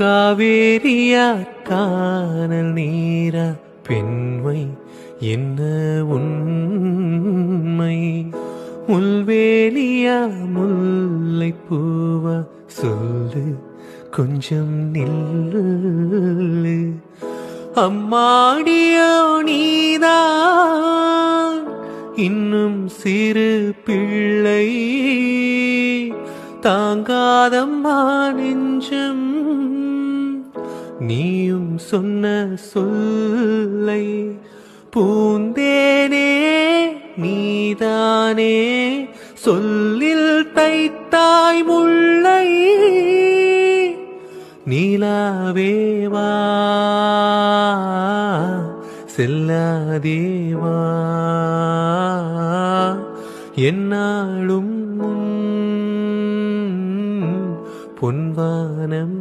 காவேரியா கானல் நீரா பெண்மை என்ன உண்மை முள்வேலியா முல்லை பூவா சொல்லு கொஞ்சம் நில்லு அம்மாடியோ நீதான் இன்னும் சிறு பிள்ளை தாங்காதம்மா நெஞ்சம் நீயும் சொன்ன சொல்லை பூந்தேனே நீதானே சொல்லில் தைத்தாய் முல்லை நீலாவேவா செல்லாதேவா என்னாலும் பொன்வானம்